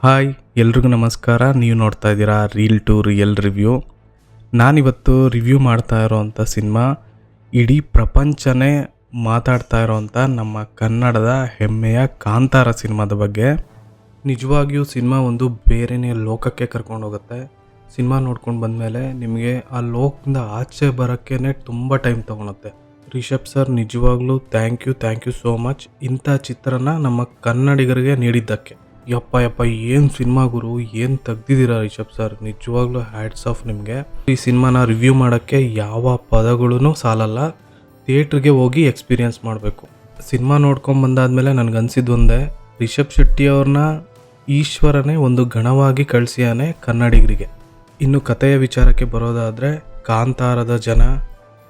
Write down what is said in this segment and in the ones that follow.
Hi ಎಲ್ರಿಗೂ ನಮಸ್ಕಾರ. ನೀವು ನೋಡ್ತಾ ಇದ್ದೀರಾ ರೀಲ್ ಟು ರಿಯಲ್ ರಿವ್ಯೂ. ನಾನಿವತ್ತು ರಿವ್ಯೂ ಮಾಡ್ತಾ ಇರೋವಂಥ ಸಿನಿಮಾ ಇಡೀ ಪ್ರಪಂಚನೇ ಮಾತಾಡ್ತಾ ಇರೋವಂಥ ನಮ್ಮ ಕನ್ನಡದ ಹೆಮ್ಮೆಯ ಕಾಂತಾರ ಸಿನಿಮಾದ ಬಗ್ಗೆ. ನಿಜವಾಗಿಯೂ ಸಿನಿಮಾ ಒಂದು ಬೇರೆಯೇ ಲೋಕಕ್ಕೆ ಕರ್ಕೊಂಡು ಹೋಗುತ್ತೆ. ಸಿನಿಮಾ ನೋಡ್ಕೊಂಡು ಬಂದಮೇಲೆ ನಿಮಗೆ ಆ ಲೋಕದಿಂದ ಆಚೆ ಬರೋಕ್ಕೇ ತುಂಬ ಟೈಮ್ ತೊಗೊಳುತ್ತೆ. ರಿಷಬ್ ಸರ್ ನಿಜವಾಗ್ಲೂ ಥ್ಯಾಂಕ್ ಯು ಸೋ ಮಚ್ ಇಂಥ ಚಿತ್ರನ ನಮ್ಮ ಕನ್ನಡಿಗರಿಗೆ ನೀಡಿದ್ದಕ್ಕೆ. ಯಪ್ಪ ಏನು ಸಿನಿಮಾ ಗುರು, ಏನು ತೆಗ್ದಿದ್ದೀರಾ ರಿಷಬ್ ಸರ್, ನಿಜವಾಗ್ಲೂ ಹ್ಯಾಟ್ಸ್ ಆಫ್ ನಿಮಗೆ. ಈ ಸಿನಿಮಾನ ರಿವ್ಯೂ ಮಾಡೋಕ್ಕೆ ಯಾವ ಪದಗಳೂ ಸಾಲಲ್ಲ. ಥಿಯೇಟ್ರಿಗೆ ಹೋಗಿ ಎಕ್ಸ್ಪೀರಿಯನ್ಸ್ ಮಾಡಬೇಕು. ಸಿನಿಮಾ ನೋಡ್ಕೊಂಬಂದಾದ್ಮೇಲೆ ನನಗನ್ಸಿದ್ದು ಒಂದೇ, ರಿಷಬ್ ಶೆಟ್ಟಿ ಅವ್ರನ್ನ ಈಶ್ವರನೇ ಒಂದು ಗಣವಾಗಿ ಕಳಿಸಿಯಾನೆ ಕನ್ನಡಿಗರಿಗೆ. ಇನ್ನು ಕಥೆಯ ವಿಚಾರಕ್ಕೆ ಬರೋದಾದರೆ, ಕಾಂತಾರದ ಜನ,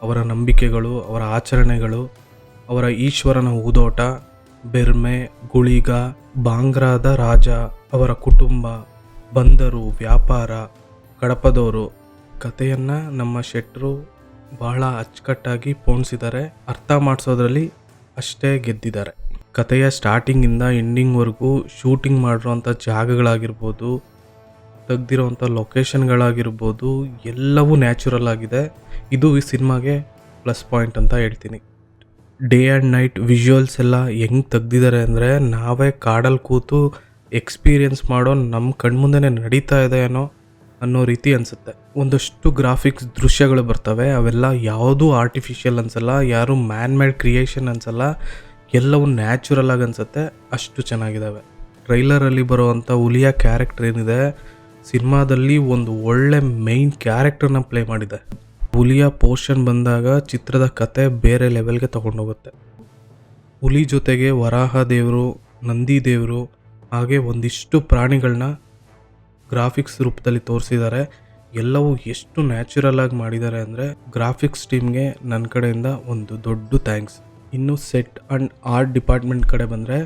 ಅವರ ನಂಬಿಕೆಗಳು, ಅವರ ಆಚರಣೆಗಳು, ಅವರ ಈಶ್ವರನ ಊದೋಟ, ಬೆರ್ಮೆ, ಗುಳಿಗ, ಬಾಂಗ್ರಾದ ರಾಜ, ಅವರ ಕುಟುಂಬ, ಬಂದರು, ವ್ಯಾಪಾರ, ಕಡಪದವರು. ಕಥೆಯನ್ನು ನಮ್ಮ ಶೆಟ್ಟರು ಬಹಳ ಅಚ್ಚುಕಟ್ಟಾಗಿ ಪೋಣಿಸಿದ್ದಾರೆ. ಅರ್ಥ ಮಾಡಿಸೋದ್ರಲ್ಲಿ ಅಷ್ಟೇ ಗೆದ್ದಿದ್ದಾರೆ. ಕಥೆಯ ಸ್ಟಾರ್ಟಿಂಗಿಂದ ಎಂಡಿಂಗ್ವರೆಗೂ ಶೂಟಿಂಗ್ ಮಾಡಿರೋವಂಥ ಜಾಗಗಳಾಗಿರ್ಬೋದು, ತೆಗ್ದಿರೋವಂಥ ಲೊಕೇಶನ್ಗಳಾಗಿರ್ಬೋದು, ಎಲ್ಲವೂ ನ್ಯಾಚುರಲ್ ಆಗಿದೆ. ಇದು ಈ ಸಿನಿಮಾಗೆ ಪ್ಲಸ್ ಪಾಯಿಂಟ್ ಅಂತ ಹೇಳ್ತೀನಿ. ಡೇ ಆ್ಯಂಡ್ ನೈಟ್ ವಿಜುವಲ್ಸ್ ಎಲ್ಲ ಹೆಂಗೆ ತೆಗ್ದಿದ್ದಾರೆ ಅಂದರೆ, ನಾವೇ ಕಾಡಲ್ಲಿ ಕೂತು ಎಕ್ಸ್ಪೀರಿಯನ್ಸ್ ಮಾಡೋ ನಮ್ಮ ಕಣ್ಮುಂದೆ ನಡೀತಾ ಇದೆ ಏನೋ ಅನ್ನೋ ರೀತಿ ಅನಿಸುತ್ತೆ. ಒಂದಷ್ಟು ಗ್ರಾಫಿಕ್ಸ್ ದೃಶ್ಯಗಳು ಬರ್ತವೆ, ಅವೆಲ್ಲ ಯಾವುದೂ ಆರ್ಟಿಫಿಷಿಯಲ್ ಅನಿಸಲ್ಲ, ಯಾರು ಮ್ಯಾನ್ ಮೇಡ್ ಕ್ರಿಯೇಷನ್ ಅನಿಸಲ್ಲ, ಎಲ್ಲವೂ ನ್ಯಾಚುರಲ್ ಆಗಿ ಅನಿಸುತ್ತೆ. ಅಷ್ಟು ಚೆನ್ನಾಗಿದ್ದಾವೆ. ಟ್ರೈಲರಲ್ಲಿ ಬರೋವಂಥ ಹುಲಿಯ ಕ್ಯಾರೆಕ್ಟರ್ ಏನಿದೆ, ಸಿನಿಮಾದಲ್ಲಿ ಒಂದು ಒಳ್ಳೆ ಮೈನ್ ಕ್ಯಾರೆಕ್ಟರ್ನ ಪ್ಲೇ ಮಾಡಿದೆ. ಹುಲಿಯ ಪೋರ್ಷನ್ ಬಂದಾಗ ಚಿತ್ರದ ಕತೆ ಬೇರೆ ಲೆವೆಲ್ಗೆ ತೊಗೊಂಡೋಗುತ್ತೆ. ಹುಲಿ ಜೊತೆಗೆ ವರಾಹ ದೇವರು, ನಂದಿ ದೇವರು, ಹಾಗೆ ಒಂದಿಷ್ಟು ಪ್ರಾಣಿಗಳನ್ನ ಗ್ರಾಫಿಕ್ಸ್ ರೂಪದಲ್ಲಿ ತೋರಿಸಿದ್ದಾರೆ. ಎಲ್ಲವೂ ಎಷ್ಟು ನ್ಯಾಚುರಲ್ ಆಗಿ ಮಾಡಿದ್ದಾರೆ ಅಂದರೆ, ಗ್ರಾಫಿಕ್ಸ್ ಟೀಮ್ಗೆ ನನ್ನ ಕಡೆಯಿಂದ ಒಂದು ದೊಡ್ಡ ಥ್ಯಾಂಕ್ಸ್. ಇನ್ನು ಸೆಟ್ ಆ್ಯಂಡ್ ಆರ್ಟ್ ಡಿಪಾರ್ಟ್ಮೆಂಟ್ ಕಡೆ ಬಂದರೆ,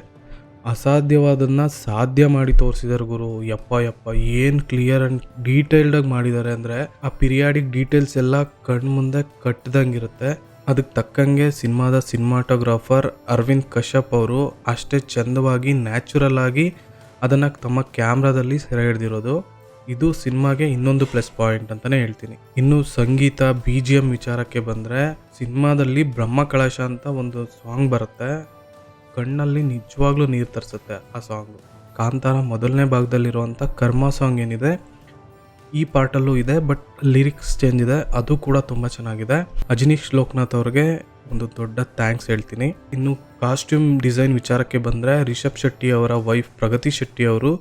ಅಸಾಧ್ಯವಾದನ್ನು ಸಾಧ್ಯ ಮಾಡಿ ತೋರಿಸಿದ್ದಾರೆ ಗುರು. ಯಪ್ಪ ಏನು ಕ್ಲಿಯರ್ ಆ್ಯಂಡ್ ಡೀಟೇಲ್ಡಾಗಿ ಮಾಡಿದ್ದಾರೆ ಅಂದರೆ, ಆ ಪಿರಿಯಾಡಿಕ್ ಡೀಟೇಲ್ಸ್ ಎಲ್ಲ ಕಣ್ಮುಂದೆ ಕಟ್ಟಿದಂಗಿರುತ್ತೆ. ಅದಕ್ಕೆ ತಕ್ಕಂಗೆ ಸಿನಿಮಾದ ಸಿನಿಮಾಟೋಗ್ರಾಫರ್ ಅರವಿಂದ್ ಕಶ್ಯಪ್ ಅವರು ಅಷ್ಟೇ ಚಂದವಾಗಿ ನ್ಯಾಚುರಲ್ ಆಗಿ ಅದನ್ನು ತಮ್ಮ ಕ್ಯಾಮ್ರಾದಲ್ಲಿ ಸೆರೆ ಹಿಡ್ದಿರೋದು. ಇದು ಸಿನಿಮಾಗೆ ಇನ್ನೊಂದು ಪ್ಲಸ್ ಪಾಯಿಂಟ್ ಅಂತಲೇ ಹೇಳ್ತೀನಿ. ಇನ್ನು ಸಂಗೀತ, BGM ವಿಚಾರಕ್ಕೆ ಬಂದರೆ, ಸಿನಿಮಾದಲ್ಲಿ ಬ್ರಹ್ಮಕಳಶ ಅಂತ ಒಂದು ಸಾಂಗ್ ಬರುತ್ತೆ, ಕಣ್ಣಲ್ಲಿ ನಿಜವಾಗ್ಲೂ ನೀರು ತರಿಸುತ್ತೆ ಆ ಸಾಂಗು. ಕಾಂತಾರ ಮೊದಲನೇ ಭಾಗದಲ್ಲಿರುವಂಥ ಕರ್ಮ ಸಾಂಗ್ ಏನಿದೆ, ಈ ಪಾರ್ಟಲ್ಲೂ ಇದೆ, ಬಟ್ ಲಿರಿಕ್ಸ್ ಚೇಂಜ್ ಇದೆ, ಅದು ಕೂಡ ತುಂಬ ಚೆನ್ನಾಗಿದೆ. ಅಜನೀಶ್ ಲೋಕನಾಥ್ ಅವ್ರಿಗೆ ಒಂದು ದೊಡ್ಡ ಥ್ಯಾಂಕ್ಸ್ ಹೇಳ್ತೀನಿ. ಇನ್ನು ಕಾಸ್ಟ್ಯೂಮ್ ಡಿಸೈನ್ ವಿಚಾರಕ್ಕೆ ಬಂದರೆ, ರಿಷಬ್ ಶೆಟ್ಟಿ ಅವರ ವೈಫ್ ಪ್ರಗತಿ ಶೆಟ್ಟಿ ಅವರು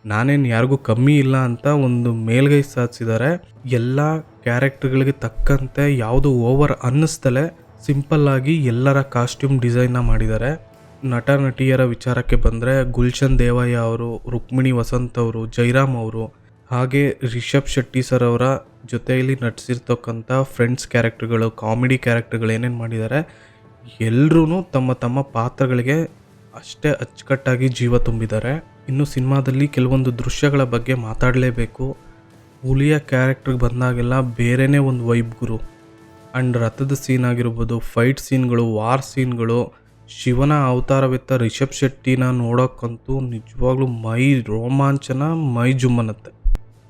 ನಾನೇನು ಯಾರಿಗೂ ಕಮ್ಮಿ ಇಲ್ಲ ಅಂತ ಒಂದು ಮೇಲ್ಗೈ ಸಾಧಿಸಿದ್ದಾರೆ. ಎಲ್ಲ ಕ್ಯಾರೆಕ್ಟರ್ಗಳಿಗೆ ತಕ್ಕಂತೆ ಯಾವುದು ಓವರ್ ಅನ್ನಿಸ್ತಲೇ ಸಿಂಪಲ್ಲಾಗಿ ಎಲ್ಲರ ಕಾಸ್ಟ್ಯೂಮ್ ಡಿಸೈನ್ನ ಮಾಡಿದ್ದಾರೆ. ನಟ ನಟಿಯರ ವಿಚಾರಕ್ಕೆ ಬಂದರೆ, ಗುಲ್ಶನ್ ದೇವಯ್ಯ ಅವರು, ರುಕ್ಮಿಣಿ ವಸಂತ್ ಅವರು, ಜೈರಾಮ್ ಅವರು, ಹಾಗೆ ರಿಷಬ್ ಶೆಟ್ಟಿ ಸರ್ ಅವರ ಜೊತೆಯಲ್ಲಿ ನಟಿಸಿರ್ತಕ್ಕಂಥ ಫ್ರೆಂಡ್ಸ್ ಕ್ಯಾರೆಕ್ಟರ್ಗಳು, ಕಾಮಿಡಿ ಕ್ಯಾರೆಕ್ಟರ್ಗಳು ಏನೇನು ಮಾಡಿದ್ದಾರೆ, ಎಲ್ಲರೂ ತಮ್ಮ ತಮ್ಮ ಪಾತ್ರಗಳಿಗೆ ಅಷ್ಟೇ ಅಚ್ಚುಕಟ್ಟಾಗಿ ಜೀವ ತುಂಬಿದ್ದಾರೆ. ಇನ್ನು ಸಿನಿಮಾದಲ್ಲಿ ಕೆಲವೊಂದು ದೃಶ್ಯಗಳ ಬಗ್ಗೆ ಮಾತಾಡಲೇಬೇಕು. ಹುಲಿಯ ಕ್ಯಾರೆಕ್ಟರ್ಗೆ ಬಂದಾಗೆಲ್ಲ ಬೇರೆಯೇ ಒಂದು ವೈಬ್ ಗುರು. ಆ್ಯಂಡ್ ರಥದ ಸೀನ್ ಆಗಿರ್ಬೋದು, ಫೈಟ್ ಸೀನ್ಗಳು, ವಾರ್ ಸೀನ್ಗಳು, ಶಿವನ ಅವತಾರವೆತ್ತ ರಿಷಬ್ ಶೆಟ್ಟಿನ ನೋಡೋಕ್ಕಂತೂ ನಿಜವಾಗ್ಲೂ ಮೈ ರೋಮಾಂಚನ, ಮೈ ಜುಮ್ಮನತ್ತೆ.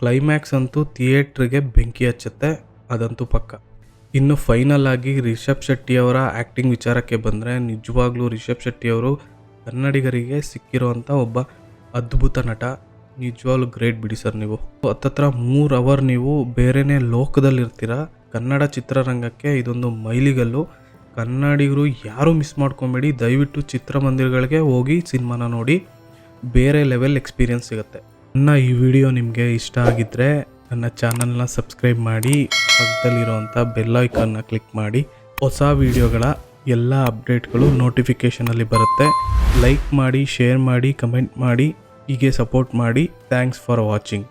ಕ್ಲೈಮ್ಯಾಕ್ಸ್ ಅಂತೂ ಥಿಯೇಟ್ರಿಗೆ ಬೆಂಕಿ ಹಚ್ಚುತ್ತೆ, ಅದಂತೂ ಪಕ್ಕ. ಇನ್ನು ಫೈನಲ್ ಆಗಿ ರಿಷಬ್ ಶೆಟ್ಟಿ ಅವರ ಆ್ಯಕ್ಟಿಂಗ್ ವಿಚಾರಕ್ಕೆ ಬಂದರೆ, ನಿಜವಾಗ್ಲೂ ರಿಷಬ್ ಶೆಟ್ಟಿ ಅವರು ಕನ್ನಡಿಗರಿಗೆ ಸಿಕ್ಕಿರೋವಂಥ ಒಬ್ಬ ಅದ್ಭುತ ನಟ. ನಿಜವಾಗ್ಲೂ ಗ್ರೇಟ್ ಬಿಡಿ ಸರ್. ನೀವು ಹತ್ತತ್ರ 3 ಅವರ್ ನೀವು ಬೇರೆಯೇ ಲೋಕದಲ್ಲಿರ್ತೀರ. ಕನ್ನಡ ಚಿತ್ರರಂಗಕ್ಕೆ ಇದೊಂದು ಮೈಲಿಗಲ್ಲು. ಕನ್ನಡಿಗರು ಯಾರೂ ಮಿಸ್ ಮಾಡ್ಕೊಬೇಡಿ, ದಯವಿಟ್ಟು ಚಿತ್ರಮಂದಿರಗಳಿಗೆ ಹೋಗಿ ಸಿನಿಮಾನ ನೋಡಿ, ಬೇರೆ ಲೆವೆಲ್ ಎಕ್ಸ್ಪೀರಿಯನ್ಸ್ ಸಿಗುತ್ತೆ. ನನ್ನ ಈ ವಿಡಿಯೋ ನಿಮಗೆ ಇಷ್ಟ ಆಗಿದ್ದರೆ ನನ್ನ ಚಾನಲ್ನ ಸಬ್ಸ್ಕ್ರೈಬ್ ಮಾಡಿ, ಪಕ್ಕದಲ್ಲಿರೋವಂಥ ಬೆಲ್ ಐಕಾನ್ನ ಕ್ಲಿಕ್ ಮಾಡಿ. ಹೊಸ ವಿಡಿಯೋಗಳ ಎಲ್ಲ ಅಪ್ಡೇಟ್ಗಳು ನೋಟಿಫಿಕೇಷನಲ್ಲಿ ಬರುತ್ತೆ. ಲೈಕ್ ಮಾಡಿ, ಶೇರ್ ಮಾಡಿ, ಕಮೆಂಟ್ ಮಾಡಿ, ಹೀಗೆ ಸಪೋರ್ಟ್ ಮಾಡಿ. Thanks for watching.